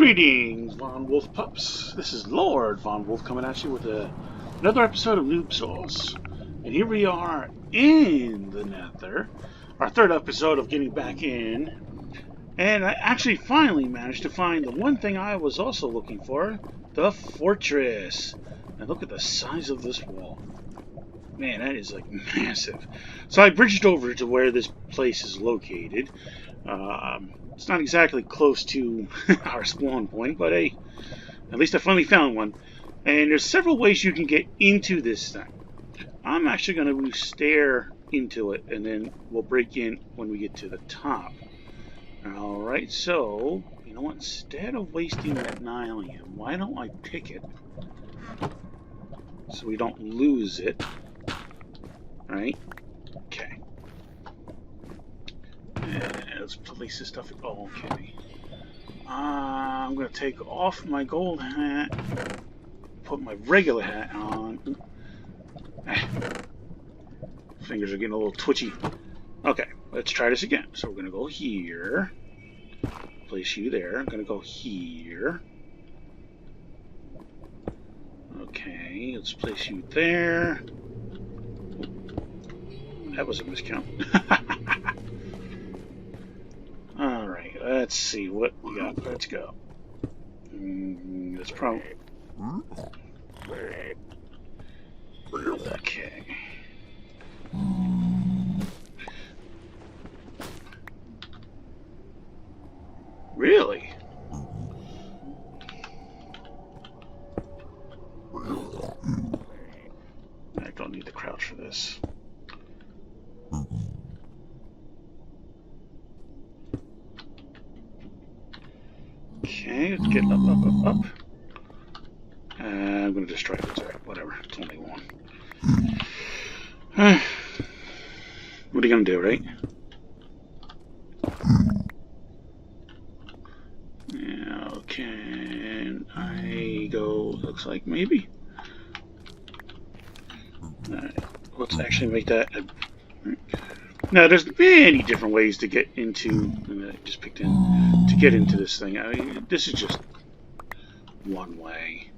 Greetings, Von Wolf pups. This is Lord Von Wolf coming at you with another episode of Noob Sauce. And here we are in the Nether, our third episode of getting back in. And I actually finally managed to find the one thing I was also looking for, the fortress. And look at the size of this wall. Man, that is like massive. So I bridged over to where this place is located. It's not exactly close to our spawn point, but hey, at least I finally found one. And there's several ways you can get into this thing. I'm actually going to stare into it, and then we'll break in when we get to the top. Alright, so, you know what, instead of wasting that Nylium, why don't I pick it so we don't lose it? Right? Okay. Let's place this stuff. Oh, okay. I'm going to take off my gold hat, put my regular hat on. Fingers are getting a little twitchy. Okay, let's try this again. So we're going to go here. Place you there. I'm going to go here. Okay, let's place you there. That was a miscount. Alright, let's see what we got. Let's go. That's probably... Okay. Really? I don't need the crouch for this. Okay, let's get up. I'm going to destroy it. It's alright, whatever. It's only one. What are you going to do, right? Now, can I go, looks like maybe? Alright, let's actually make that... Now, there's many different ways to get into, and I just picked in, to get into this thing. I mean, this is just one way.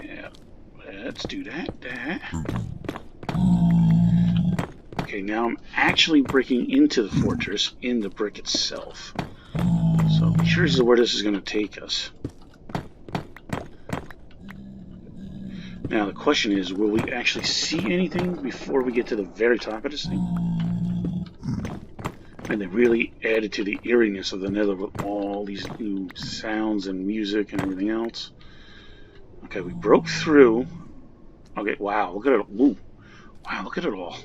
Yeah, let's do that. Okay, now I'm actually breaking into the fortress in the brick itself. So I'm curious where this is going to take us. Now the question is, will we actually see anything before we get to the very top of this thing? And they really added to the eeriness of the Nether with all these new sounds and music and everything else. Okay, we broke through. Okay, wow, look at it. Woo. Wow, look at it all.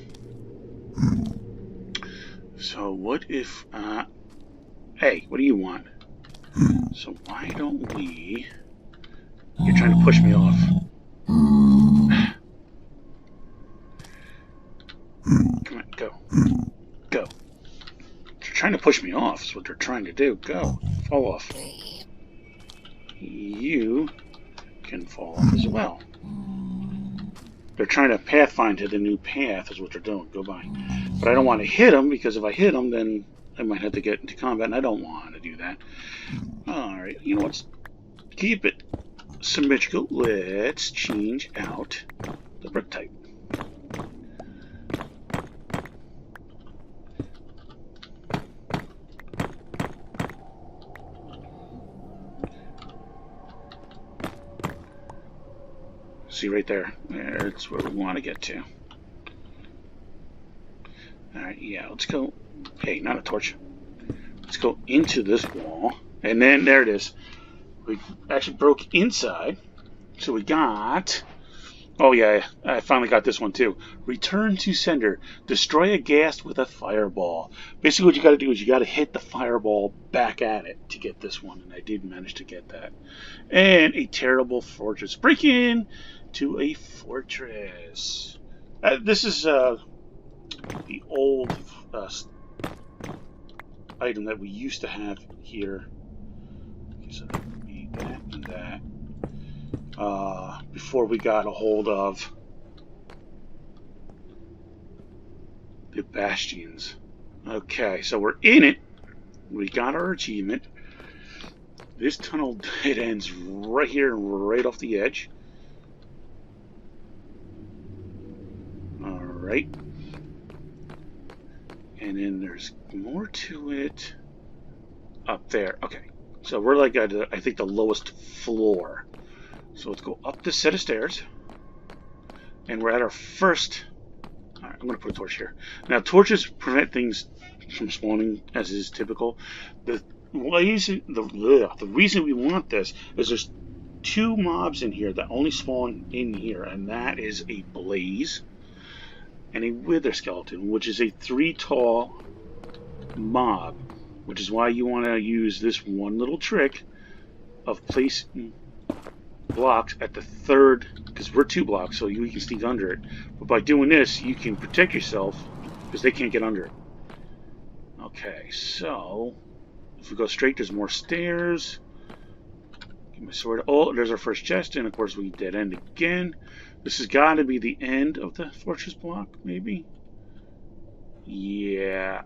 So what if, hey, what do you want? So why don't we... You're trying to push me off. Come on, go. Go. They're trying to push me off, is what they're trying to do. Go. Fall off. You can fall off as well. They're trying to pathfind to the new path, is what they're doing. Go by. But I don't want to hit them, because if I hit them, then I might have to get into combat, and I don't want to do that. Alright, you know what? Keep it symmetrical. Let's change out the brick type. See right there. That's where we want to get to. Alright, yeah, let's go. Hey, not a torch. Let's go into this wall. And then there it is. We actually broke inside. So we got... Oh yeah, I finally got this one too. Return to sender. Destroy a ghast with a fireball. Basically what you got to do is you got to hit the fireball back at it to get this one. And I did manage to get that. And a terrible fortress. Break in to a fortress. This is the old item that we used to have here. Okay, so that would be that and that. Before we got a hold of the bastions. Okay, so we're in it. We got our achievement. This tunnel it ends right here, right off the edge. Alright. And then there's more to it up there. Okay, so we're like at, I think, the lowest floor. So let's go up this set of stairs. And we're at our first... Alright, I'm going to put a torch here. Now, torches prevent things from spawning, as is typical. The reason we want this is there's 2 mobs in here that only spawn in here, and that is a blaze and a wither skeleton, which is a 3 tall mob, which is why you want to use this one little trick of placing blocks at the 3rd, because we're 2 blocks, so you can sneak under it. But by doing this, you can protect yourself because they can't get under it. Okay, so if we go straight, there's more stairs. Get my sword. Oh, there's our first chest, and of course we dead end again. This has got to be the end of the fortress block, maybe? Yeah.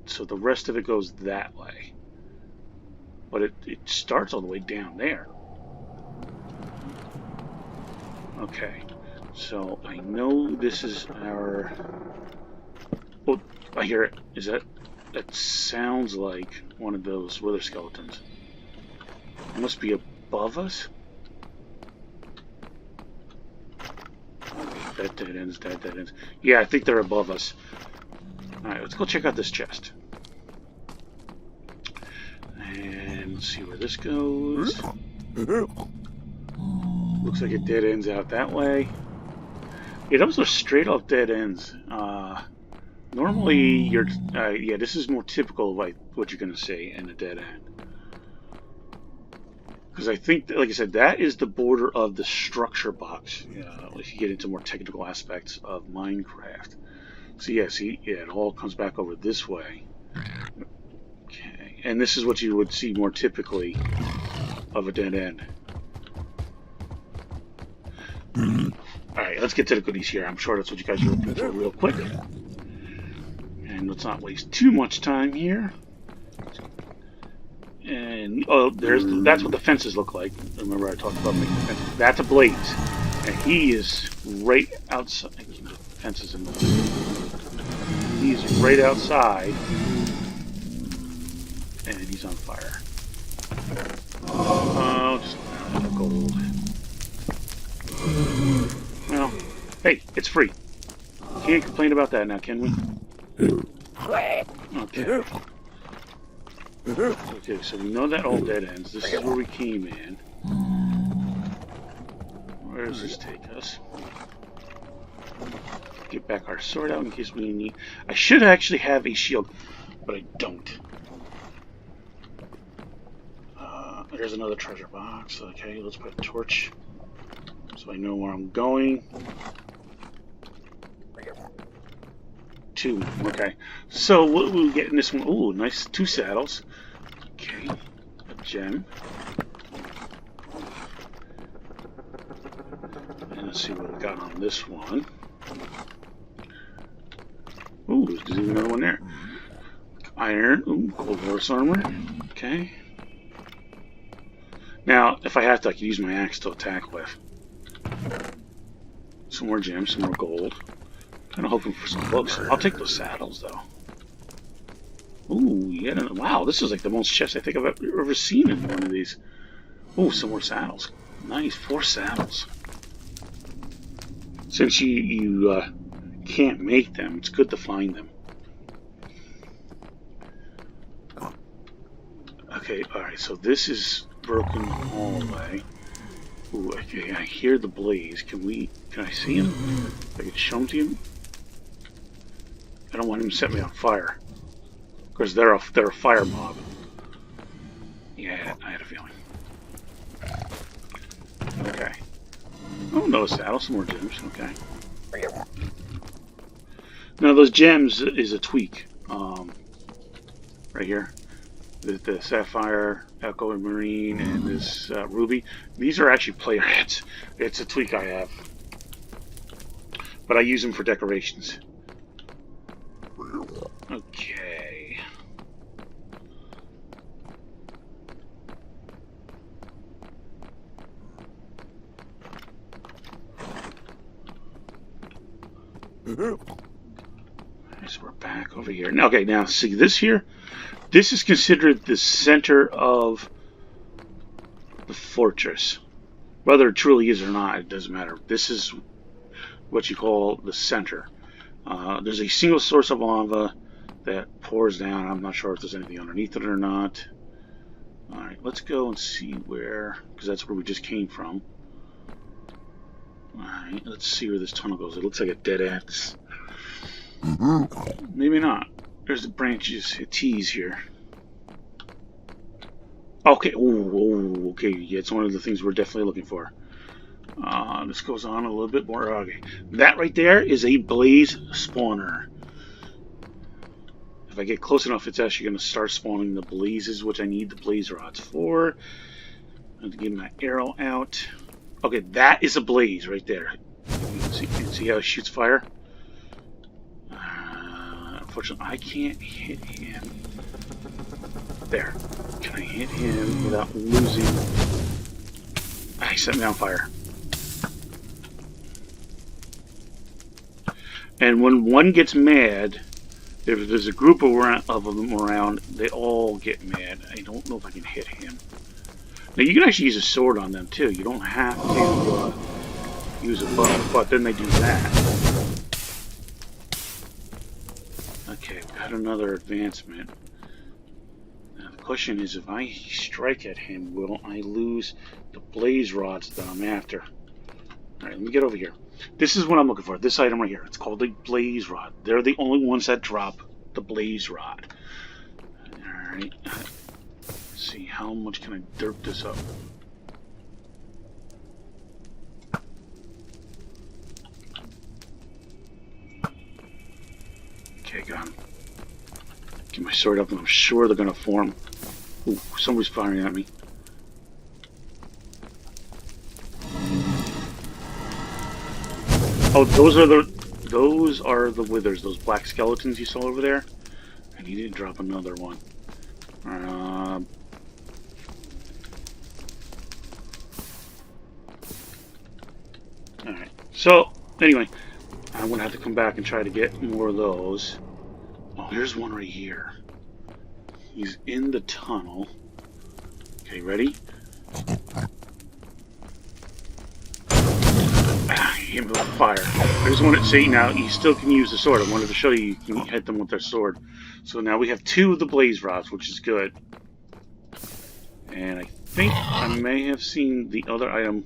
So the rest of it goes that way. But it starts all the way down there. Okay. So I know this is our... Oh, I hear it. Is that... That sounds like one of those wither skeletons. It must be above us. That dead ends, that dead ends. Yeah, I think they're above us. Alright, let's go check out this chest. And see where this goes. Looks like it dead ends out that way. Yeah, those are straight up dead ends. Normally, you're... yeah, this is more typical of like what you're going to see in a dead end. Because I think, like I said, that is the border of the structure box, if you get into more technical aspects of Minecraft. So yeah, see, yeah, it all comes back over this way. Okay, and this is what you would see more typically of a dead end. Alright, let's get to the goodies here. I'm sure that's what you guys are looking for real quick. And let's not waste too much time here. And oh, that's what the fences look like. Remember I talked about making the fences. That's a blaze, and he is right outside. The fences in the way. He's right outside, and he's on fire. Oh, just gold. Well, hey, it's free. Can't complain about that now, can we? Okay. Okay, so we know that all dead ends. This is where we came in. Where does this take us? Get back our sword out in case we need... I should actually have a shield, but I don't. There's another treasure box. Okay, let's put a torch so I know where I'm going. 2. Okay. So what will we get in this one? Ooh, nice 2 saddles. Okay. A gem. And let's see what we got on this one. Ooh, there's even another one there. Iron. Ooh, gold horse armor. Okay. Now, if I have to, I can use my axe to attack with. Some more gems, some more gold. Kind of hoping for some books. I'll take those saddles, though. Ooh, yeah. Wow, this is like the most chests I think I've ever seen in one of these. Ooh, some more saddles. Nice, 4 saddles. Since you can't make them, it's good to find them. Okay, alright, so this is broken hallway. Ooh, okay, I hear the blaze. Can I see him? If I can show him to you? I don't want him to set me on fire. Because they're a fire mob. Yeah, I had a feeling. Okay. Oh, no saddle, some more gems. Okay. Now those gems is a tweak. Right here. The sapphire, echo, and marine, and this ruby. These are actually player heads. It's a tweak I have. But I use them for decorations. Okay. So we're back over here. Now, okay, now see this here? This is considered the center of the fortress. Whether it truly is or not, it doesn't matter. This is what you call the center. There's a single source of lava that pours down. I'm not sure if there's anything underneath it or not. Alright, let's go and see where, because that's where we just came from. Alright, let's see where this tunnel goes. It looks like a dead end. Maybe not. There's the branches, T's here. Okay, ooh, okay, yeah, it's one of the things we're definitely looking for. This goes on a little bit more. Okay, that right there is a blaze spawner. If I get close enough, it's actually going to start spawning the blazes, which I need the blaze rods for. I have to get my arrow out. Okay, that is a blaze right there. You can see how it shoots fire? Unfortunately, I can't hit him. There. Can I hit him without losing? He set me on fire. And when one gets mad, if there's a group of them around, they all get mad. I don't know if I can hit him. Now, you can actually use a sword on them, too. You don't have to use a bow, but then they do that. Okay, got another advancement. Now, the question is, if I strike at him, will I lose the blaze rods that I'm after? Alright, let me get over here. This is what I'm looking for. This item right here. It's called a blaze rod. They're the only ones that drop the blaze rod. Alright. Let's see, how much can I derp this up? Okay, got him. Get my sword up and I'm sure they're gonna form. Ooh, somebody's firing at me. Oh, those are the withers, those black skeletons you saw over there. And he didn't drop another one. Alright, so anyway, I'm gonna have to come back and try to get more of those. Oh, here's one right here. He's in the tunnel. Okay, ready? Hit him with fire. I just wanted to say now you still can use the sword. I wanted to show you can hit them with their sword. So now we have 2 of the blaze rods, which is good. And I think I may have seen the other item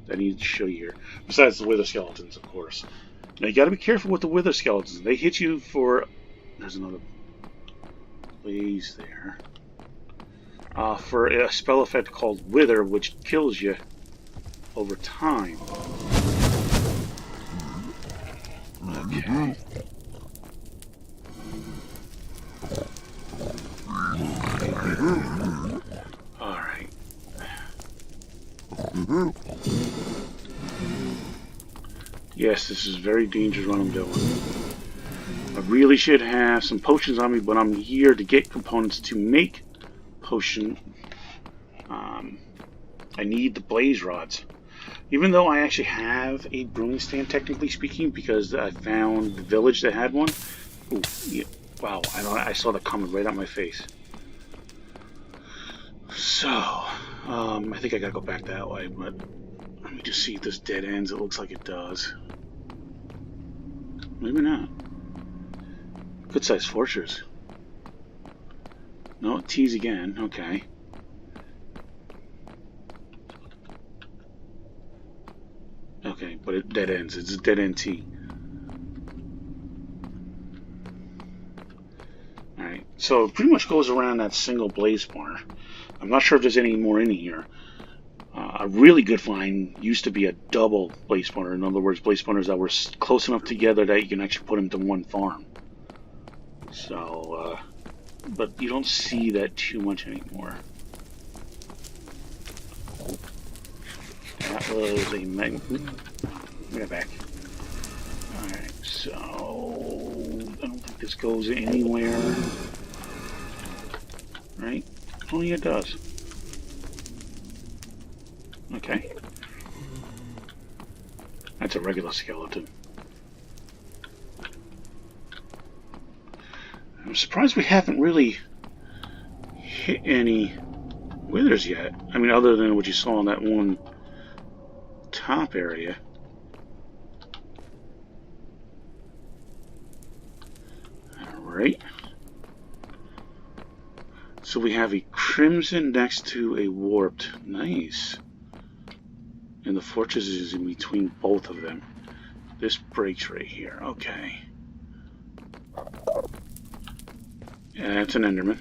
that I need to show you here. Besides the wither skeletons, of course. Now you gotta be careful with the wither skeletons. They hit you for... There's another blaze there. For a spell effect called Wither, which kills you over time. Okay. Alright. Yes, this is very dangerous what I'm doing. I really should have some potions on me, but I'm here to get components to make potion. I need the blaze rods. Even though I actually have a brewing stand, technically speaking, because I found the village that had one. Ooh, yeah, wow, I saw that coming right out my face. So, I think I gotta go back that way, but let me just see if this dead ends. It looks like it does. Maybe not. Good sized fortress. No, T's again. Okay. Okay, but it dead ends. It's a dead end T. Alright, so it pretty much goes around that single blaze spawner. I'm not sure if there's any more in here. A really good find used to be a double blaze spawner. In other words, blaze spawners that were close enough together that you can actually put them to one farm. So, but you don't see that too much anymore. That was a magnet. Get back. Alright, so I don't think this goes anywhere. Right? Oh, yeah, it does. Okay. That's a regular skeleton. I'm surprised we haven't really hit any withers yet. I mean, other than what you saw in that one top area. Alright. So we have a crimson next to a warped. Nice. And the fortress is in between both of them. This breaks right here. Okay. Yeah, that's an Enderman.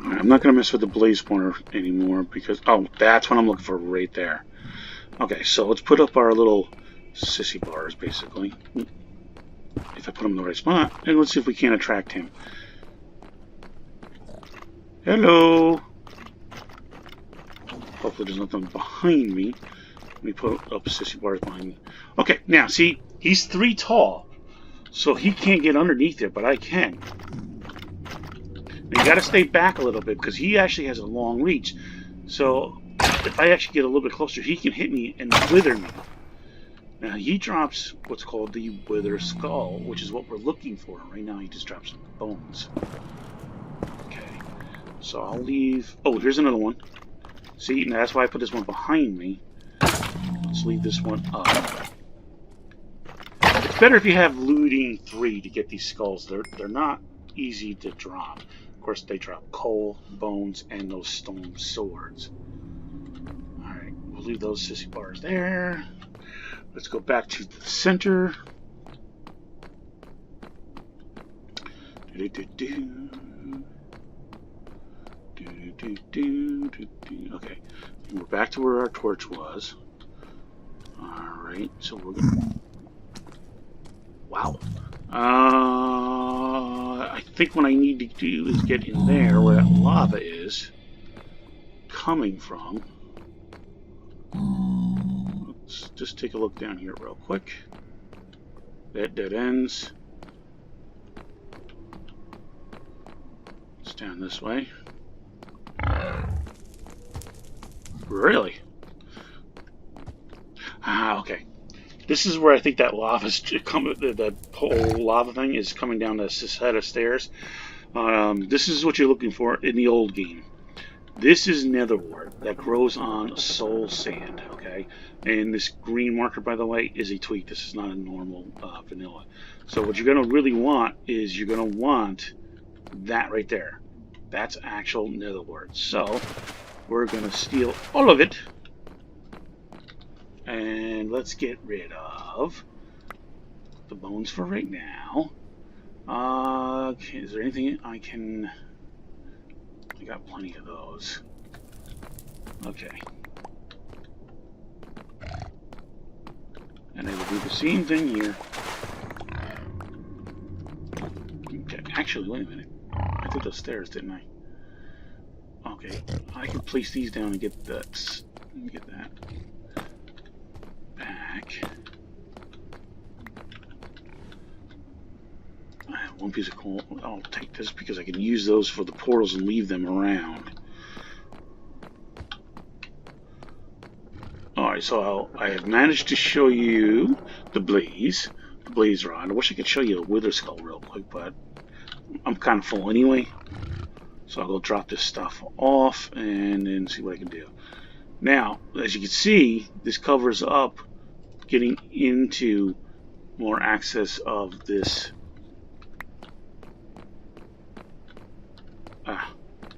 I'm not going to mess with the blaze spawner anymore because, oh, that's what I'm looking for right there. Okay, so let's put up our little sissy bars, basically. If I put them in the right spot, and let's see if we can't attract him. Hello! Hopefully there's nothing behind me. Let me put up sissy bars behind me. Okay, now, see, he's 3 tall, so he can't get underneath there, but I can. You gotta stay back a little bit because he actually has a long reach. So if I actually get a little bit closer, he can hit me and wither me. Now he drops what's called the wither skull, which is what we're looking for. Right now he just drops bones. Okay, so I'll leave. Oh, here's another one. See, now that's why I put this one behind me. Let's leave this one up. It's better if you have looting 3 to get these skulls. They're not easy to drop. Of course, they drop coal, bones, and those stone swords. Alright, we'll leave those sissy bars there. Let's go back to the center. Okay, we're back to where our torch was. Alright, so we're gonna... Wow. I think what I need to do is get in there where that lava is coming from. Let's just take a look down here real quick. That dead ends. It's down this way. Really? Ah, okay. This is where I think that lava's coming. The whole lava thing is coming down this set of stairs. This is what you're looking for in the old game. This is netherwort that grows on soul sand. Okay, and this green marker, by the way, is a tweak. This is not a normal vanilla. So what you're going to really want is you're going to want that right there. That's actual netherwort. So we're going to steal all of it. And let's get rid of the bones for right now. Okay, is there anything I can... I got plenty of those. Okay. And I will do the same thing here. Okay, actually, wait a minute. I did those stairs, didn't I? Okay, I can place these down and get that. Get that. Back. I have one piece of coal. I'll take this because I can use those for the portals and leave them around. Alright, so I have managed to show you the blaze rod. I wish I could show you a wither skull real quick, but I'm kind of full anyway. So I'll go drop this stuff off and then see what I can do. Now, as you can see, this covers up getting into more access of this.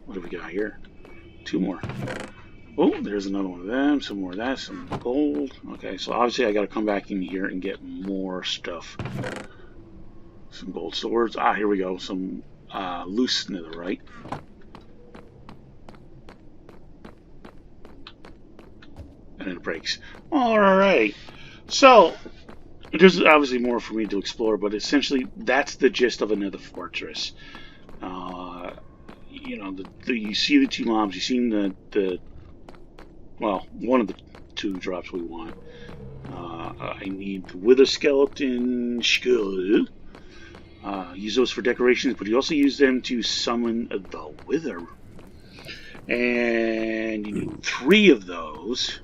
What do we got here? 2 more. Oh, there's another one of them. Some more of that. Some gold. Okay, so obviously I got to come back in here and get more stuff. Some gold swords. Ah, here we go. Some loose netherite. And then it breaks. Alright. So, there's obviously more for me to explore, but essentially that's the gist of another fortress. You know, you see the two mobs. You've seen well, one of the two drops we want. I need the wither skeleton skull. Use those for decorations, but you also use them to summon the wither. And you need 3 of those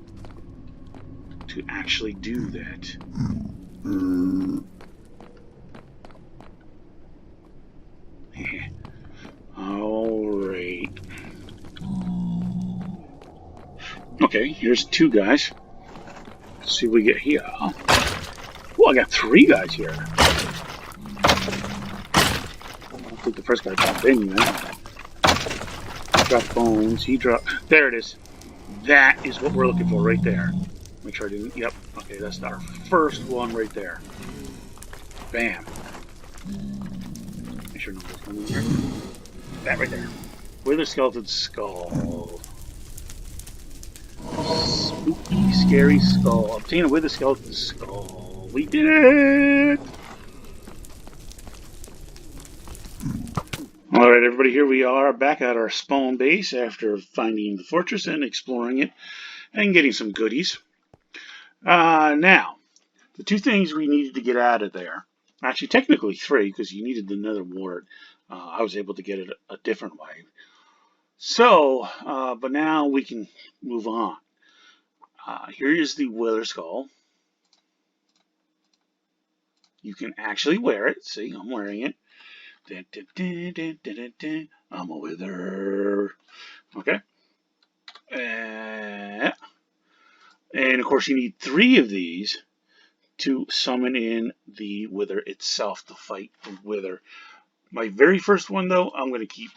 to actually do that. Alright. Okay, here's 2 guys. Let's see what we get here. Oh, I got 3 guys here. I'll take the first guy drop in, man. Drop bones. He dropped. There it is. That is what we're looking for right there. Make sure I didn't. Yep. Okay, that's our first one right there. Bam. Make sure nobody's coming in here. That right there. Wither skeleton skull. Spooky, scary skull. Obtain a wither skeleton skull. We did it! Alright, everybody, here we are back at our spawn base after finding the fortress and exploring it and getting some goodies. Now, the 2 things we needed to get out of there, actually technically 3 because you needed the nether wart. I was able to get it a different way. So, but now we can move on. Here is the wither skull. You can actually wear it. See, I'm wearing it. I'm a wither. Okay. And of course, you need 3 of these to summon in the wither itself to fight the wither. My very first one, though, I'm going to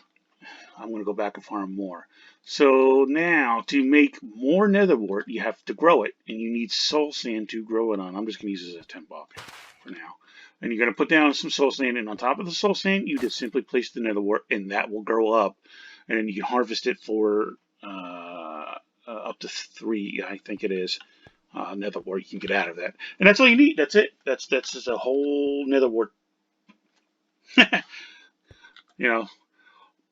go back and farm more. So now, to make more nether wart, you have to grow it, and you need soul sand to grow it on. I'm just going to use it as a 10 buck for now. And you're going to put down some soul sand, and on top of the soul sand, you just simply place the nether wart, and that will grow up. And then you can harvest it for up to 3, I think it is, nether wart you can get out of that. And that's all you need. That's it. That's just a whole nether wart. You know.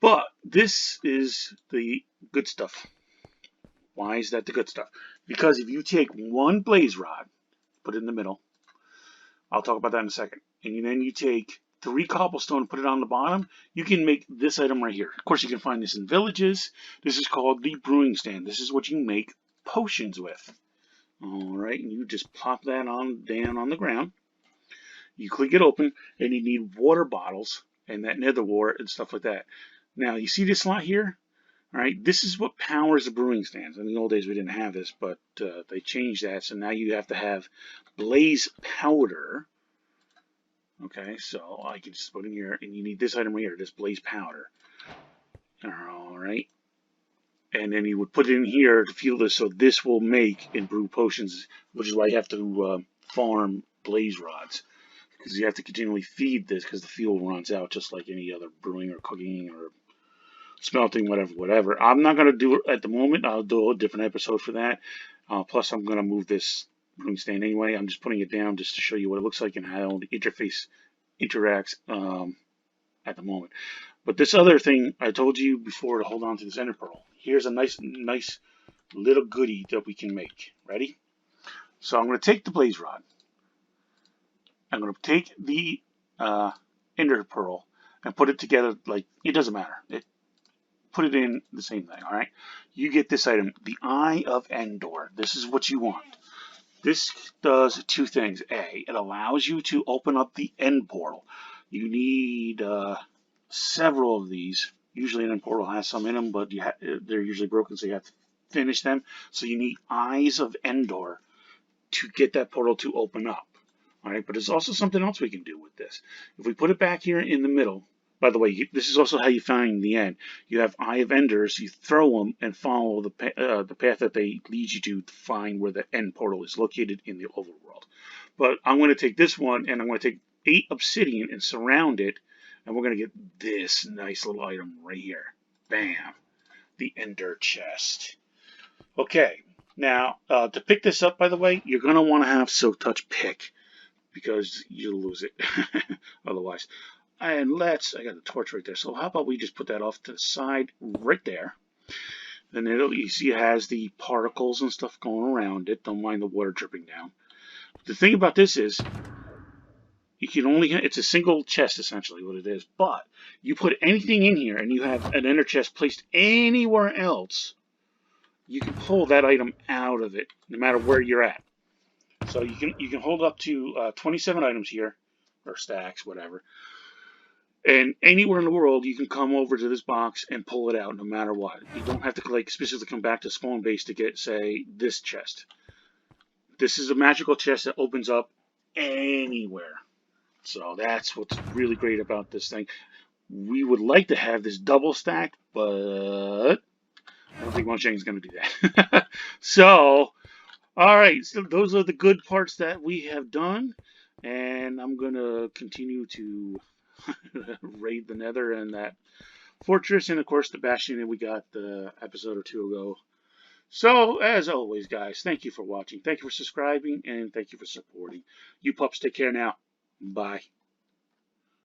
But this is the good stuff. Why is that the good stuff? Because if you take 1 blaze rod, put it in the middle, I'll talk about that in a second, and then you take 3 cobblestone and put it on the bottom, you can make this item right here. Of course, you can find this in villages. This is called the brewing stand. This is what you make potions with. Alright, and you just plop that down on the ground. You click it open, and you need water bottles and that nether wart and stuff like that. Now, you see this slot here? All right, this is what powers the brewing stands. In the old days, we didn't have this, but they changed that. So now you have to have blaze powder. Okay, so I can just put in here, and you need this item right here, this blaze powder. All right, and then you would put it in here to fuel this, so this will make and brew potions, which is why you have to farm blaze rods. Because you have to continually feed this because the fuel runs out just like any other brewing or cooking or smelting, whatever. I'm not going to do it at the moment. I'll do a different episode for that. Plus, I'm going to move this brewing stand anyway. I'm just putting it down just to show you what it looks like and how the interface interacts at the moment. But this other thing I told you before to hold on to this ender pearl. Here's a nice little goodie that we can make. Ready? So I'm going to take the blaze rod. I'm going to take the ender pearl and put it together like it doesn't matter. Put it in the same thing, all right? You get this item, the Eye of Endor. This is what you want. This does 2 things. A, it allows you to open up the end portal. You need several of these. Usually an end portal has some in them, but they're usually broken, so you have to finish them. So you need Eyes of Endor to get that portal to open up. All right, but there's also something else we can do with this. If we put it back here in the middle, by the way, this is also how you find the end. You have Eye of Enders, you throw them and follow the path that they lead you to find where the end portal is located in the overworld. But I'm going to take this one and I'm going to take 8 obsidian and surround it, and we're going to get this nice little item right here. Bam! The Ender chest. Okay, now to pick this up, by the way, you're going to want to have Silk Touch pick, because you'll lose it otherwise. And let's, I got the torch right there, so how about we just put that off to the side right there. And then you see it has the particles and stuff going around it. Don't mind the water dripping down. The thing about this is, you can only, it's a single chest essentially what it is, but you put anything in here and you have an inner chest placed anywhere else, you can pull that item out of it no matter where you're at. So you can hold up to 27 items here, or stacks, whatever. And anywhere in the world, you can come over to this box and pull it out no matter what. You don't have to like specifically come back to spawn base to get, say, this chest. This is a magical chest that opens up anywhere. So that's what's really great about this thing. We would like to have this double stacked, but I don't think Mojang's going to do that. So, all right. So those are the good parts that we have done. And I'm going to continue to raid the nether and that fortress. And, of course, the bastion that we got the episode or two ago. So, as always, guys, thank you for watching. Thank you for subscribing. And thank you for supporting. You pups take care now. Bye.